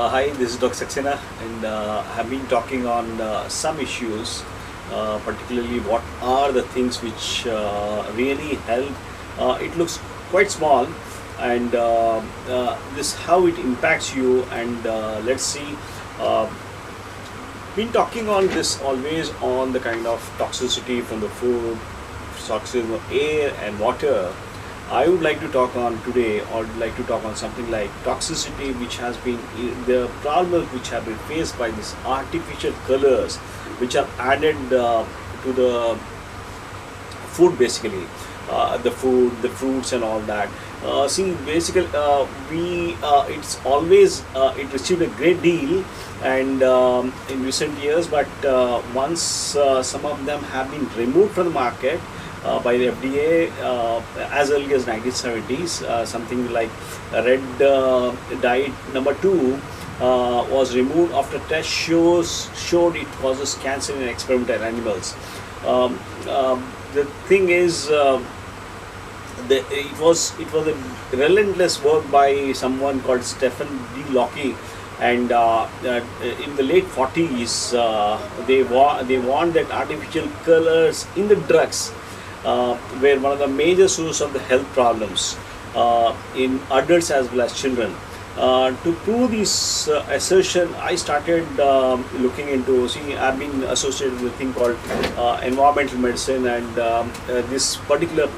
Hi, this is Dr. Saxena, and I've been talking on some issues, particularly what are the things which really help. It looks quite small, and this how it impacts you. And let's see. Uh, been talking on this always on the kind of toxicity from the food, toxicity of air and water. I would like to talk on today, or would like to talk on something like toxicity, which has been the problems which have been faced by these artificial colors, which are added to the food, basically, the food, the fruits, and all that. See, basically, we it's always it received a great deal, and in recent years, but once some of them have been removed from the market by the FDA as early as 1970s. Something like red dye number 2 was removed after test showed it causes cancer in experimental animals. The thing is, it was a relentless work by someone called Stephen D. Locke, and in the late 40s, they warned that artificial colors in the drugs were one of the major sources of the health problems in adults as well as children. To prove this assertion, I started looking into. See, I've been associated with a thing called environmental medicine, and this particular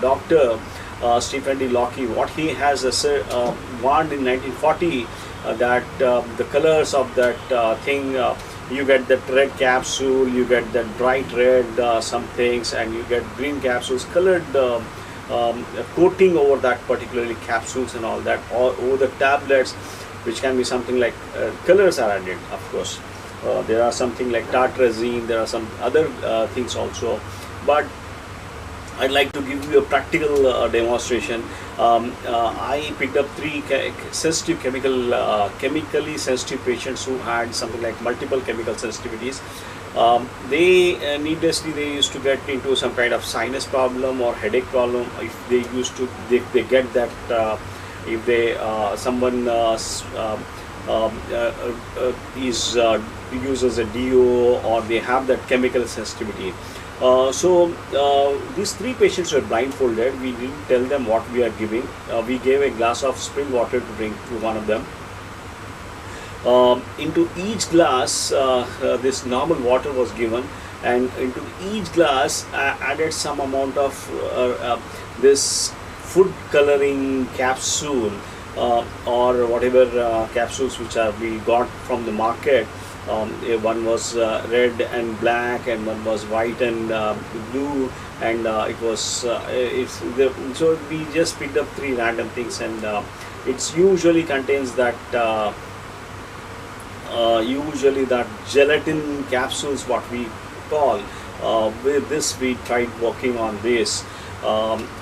doctor, Stephen D. Locke, what he has warned in 1940 that the colors of that thing. You get that red capsule, you get that bright red some things, and you get green capsules, colored coating over that particularly capsules and all that, or over the tablets, which can be something like colors are added, of course. There are something like tartrazine, there are some other things also, but I'd like to give you a practical demonstration. I picked up 3 sensitive chemically sensitive patients who had something like multiple chemical sensitivities. They needlessly they used to get into some kind of sinus problem or headache problem. If they used to they get that if they someone uses a DO, or they have that chemical sensitivity. These 3 patients were blindfolded. We didn't tell them what we are giving. We gave a glass of spring water to drink to one of them. Into each glass, this normal water was given, and into each glass added some amount of this food coloring capsule or whatever capsules which we got from the market. One was red and black, and one was white and blue, and it was so we just picked up 3 random things, and it's usually contains that usually that gelatin capsules, what we call. With this we tried working on this.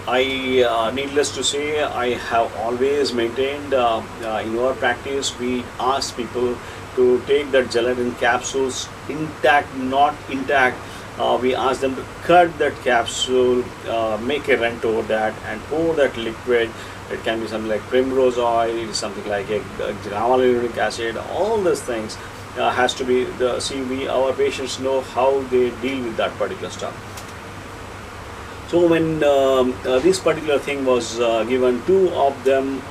Needless to say, I have always maintained in our practice we ask people to take that gelatin capsules intact, not intact. We ask them to cut that capsule, make a rent over that, and pour that liquid. It can be something like primrose oil, something like a guanylonic acid. All these things has to be our patients know how they deal with that particular stuff. So when this particular thing was given, 2 of them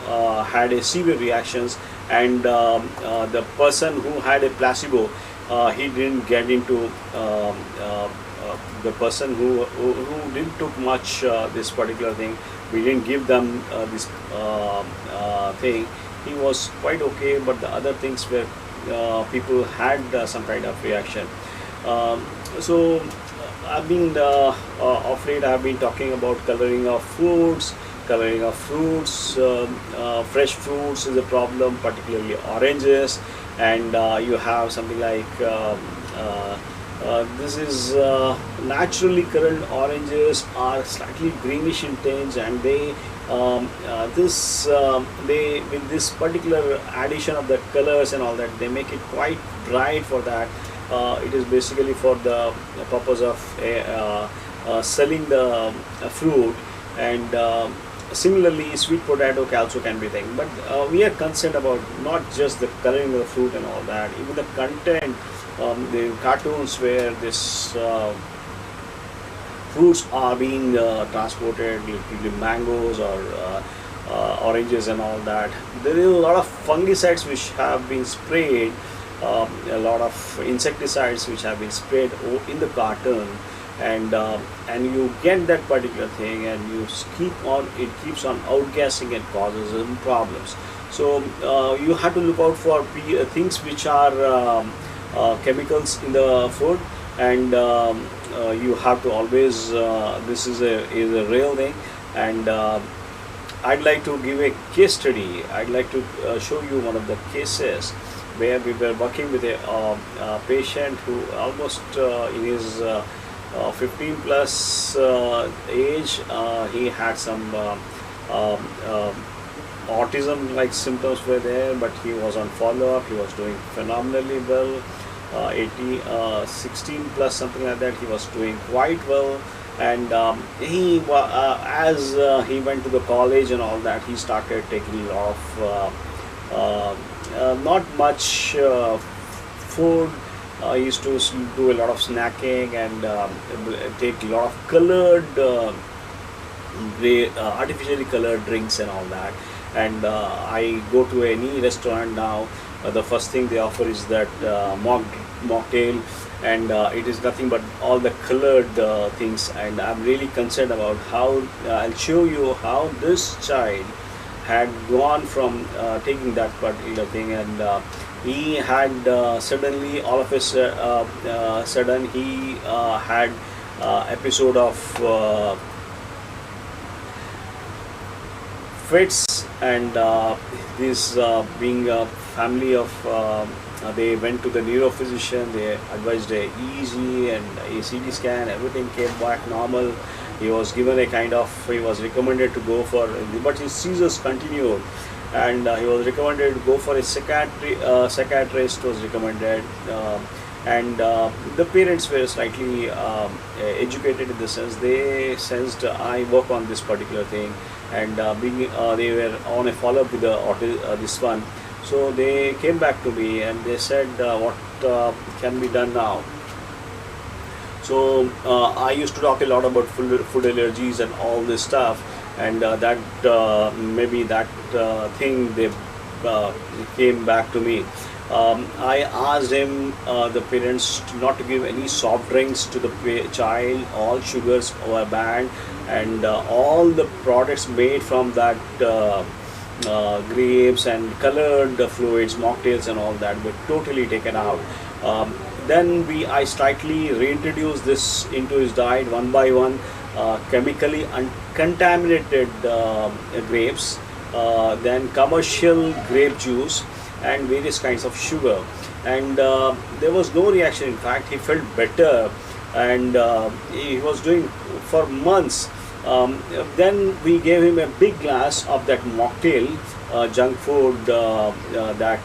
had a severe reactions, and the person who had a placebo, he didn't get into the person who didn't took much this particular thing. We didn't give them this thing. He was quite okay, but the other things were people had some kind of reaction. So I've been of late I've been talking about coloring of foods, coloring of fruits. Fresh fruits is a problem, particularly oranges, and you have something like this is naturally colored oranges are slightly greenish in tinge, and they with this particular addition of the colors and all that, they make it quite bright for that. It is basically for the purpose of selling the fruit, and similarly, sweet potato also can be thing, but we are concerned about not just the coloring of the fruit and all that, even the content. The cartoons where this fruits are being transported, like mangoes or oranges and all that. There is a lot of fungicides which have been sprayed, a lot of insecticides which have been sprayed in the carton, and you get that particular thing, and you it keeps on outgassing and causes some problems. So you have to look out for things which are chemicals in the food, and you have to always this is a real thing. And I'd like to give a case study. I'd like to show you one of the cases where we were working with a patient who almost in his 15 plus age. He had some autism like symptoms were there, but he was on follow-up. He was doing phenomenally well. 16 plus something like that, he was doing quite well. And as he went to the college and all that, he started taking a lot of not much food. He used to do a lot of snacking and take a lot of colored artificially colored drinks and all that. And I go to any restaurant now, the first thing they offer is that mocktail, and it is nothing but all the colored things. And I'm really concerned about how I'll show you how this child had gone from taking that particular thing, and he had suddenly, all of a sudden, he had episode of fits, and this being a family of they went to the neurophysician. They advised a EEG and a CT scan. Everything came back normal. He was given a kind of, he was recommended to go for, but his seizures continued, and he was recommended to go for a psychiatrist was recommended, and the parents were slightly educated in the sense they sensed I work on this particular thing, and they were on a follow-up with this one. So they came back to me and they said, what can be done now? So I used to talk a lot about food allergies and all this stuff, and maybe that thing they came back to me. I asked him, the parents, not to give any soft drinks to the child. All sugars were banned, and all the products made from that grapes and colored fluids, mocktails and all that were totally taken out. Then I slightly reintroduced this into his diet one by one. Chemically uncontaminated grapes, then commercial grape juice, and various kinds of sugar, and there was no reaction. In fact, he felt better, and he was doing for months. Then we gave him a big glass of that mocktail, junk food, that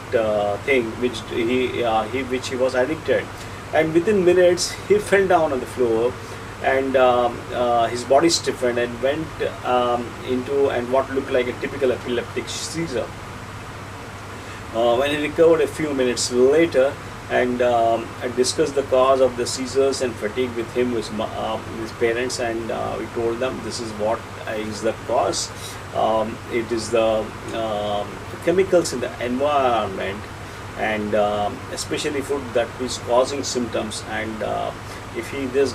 thing which he was addicted, and within minutes he fell down on the floor, and his body stiffened and went into what looked like a typical epileptic seizure. When he recovered a few minutes later, and I discussed the cause of the seizures and fatigue with him, with his parents, and we told them this is what is the cause. It is the chemicals in the environment, and especially food, that is causing symptoms. And if this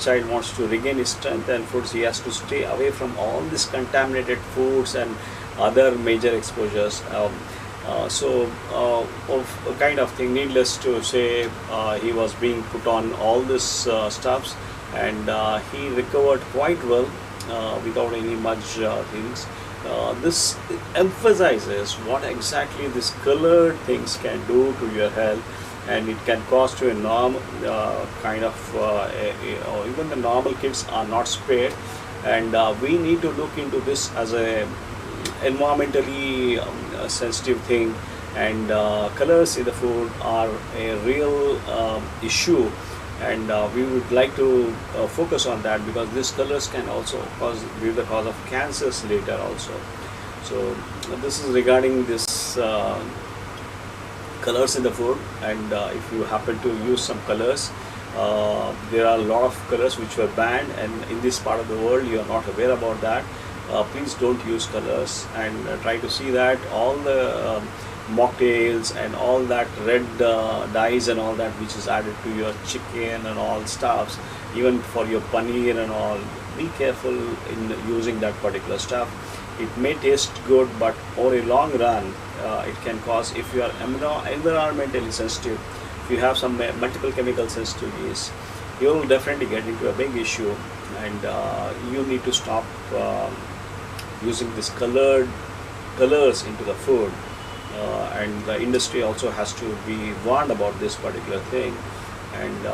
child wants to regain his strength and foods, he has to stay away from all these contaminated foods and other major exposures. Of a kind of thing, needless to say, he was being put on all this stuffs, and he recovered quite well without any much things. This emphasizes what exactly these colored things can do to your health, and it can cause to a kind of even the normal kids are not spared, and we need to look into this as a environmentally sensitive thing, and colors in the food are a real issue, and we would like to focus on that, because these colors can also be the cause of cancers later also. So this is regarding this colors in the food. And if you happen to use some colors, there are a lot of colors which were banned, and in this part of the world you are not aware about that. Please don't use colors, and try to see that all the mocktails and all that red dyes and all that which is added to your chicken and all stuffs, even for your paneer and all, be careful in using that particular stuff. It may taste good, but over a long run it can cause, if you are environmentally sensitive, if you have some multiple chemical sensitivities, you will definitely get into a big issue, and you need to stop using this colors into the food. And the industry also has to be warned about this particular thing. And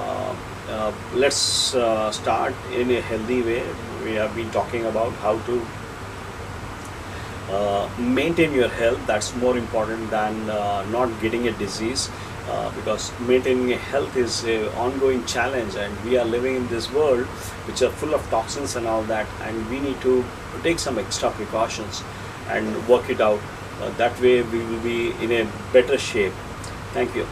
let's start in a healthy way. We have been talking about how to maintain your health. That's more important than not getting a disease, because maintaining a health is an ongoing challenge, and we are living in this world which are full of toxins and all that, and we need to take some extra precautions and work it out. That way we will be in a better shape. Thank you.